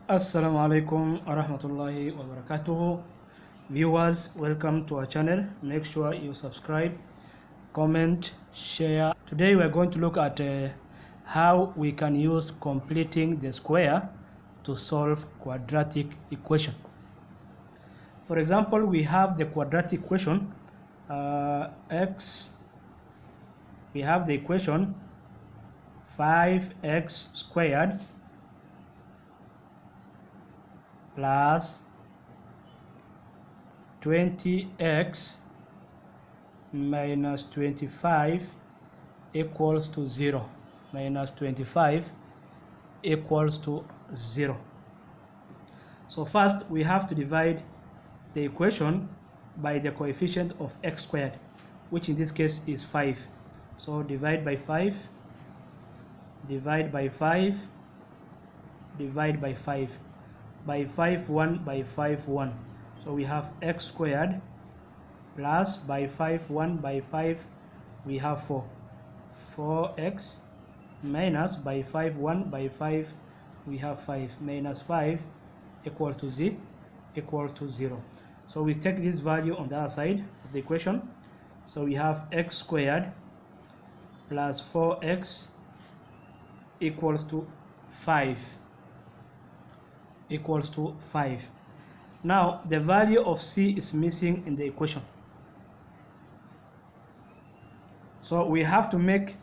Assalamu alaikum warahmatullahi wabarakatuh. Viewers, welcome to our channel. Make sure you subscribe, comment, share. Today we are going to look at how we can use completing the square to solve quadratic equation. For example, we have the quadratic equation we have the equation 5x squared plus 20x minus 25 equals to 0. Minus 25 equals to 0. So first we have to divide the equation by the coefficient of x squared, which in this case is 5. So divide by 5, divide by 5, divide by 5. By 5 1 by 5 1, so we have x squared plus by 5 1 by 5 we have 4x minus by 5 1 by 5 we have 5 minus 5 equals to equals to 0. So we take this value on the other side of the equation, so we have x squared plus 4x equals to 5 equals to 5. Now the value of c is missing in the equation, so we have to make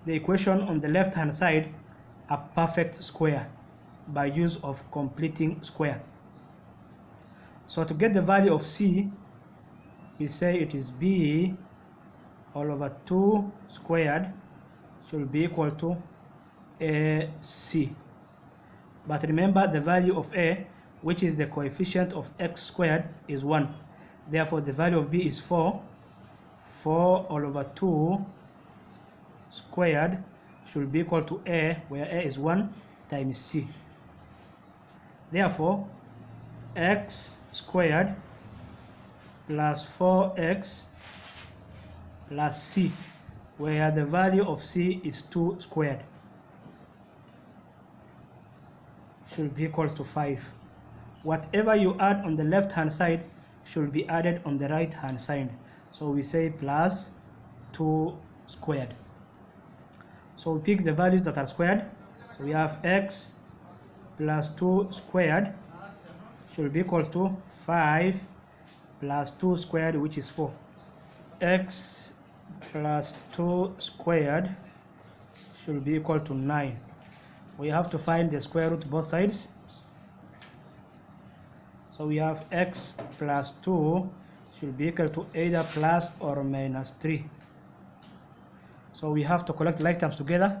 the equation on the left hand side a perfect square by use of completing square. So to get the value of c, we say it is b all over 2 squared should be equal to ac. But remember, the value of a, which is the coefficient of x squared, is 1. Therefore the value of b is 4. 4 all over 2 squared should be equal to a, where a is 1, times c. Therefore x squared plus 4x plus c, where the value of c is 2 squared, should be equals to 5. Whatever you add on the left hand side should be added on the right hand side. So we say plus 2 squared. So we pick the values that are squared. So we have x plus 2 squared should be equals to 5 plus 2 squared, which is 4. X plus 2 squared should be equal to 9. We have to find the square root both sides. So we have x plus 2 should be equal to either plus or minus 3. So we have to collect like terms together.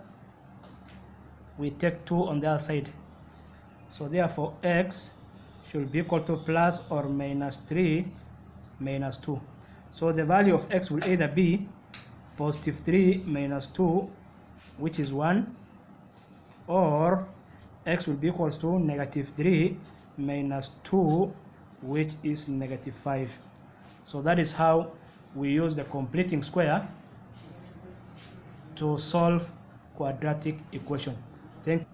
We take 2 on the other side. So therefore x should be equal to plus or minus 3 minus 2. So the value of x will either be positive 3 minus 2, which is 1, or x will be equals to negative 3 minus 2, which is negative 5. So that is how we use the completing square to solve quadratic equation. Thank you.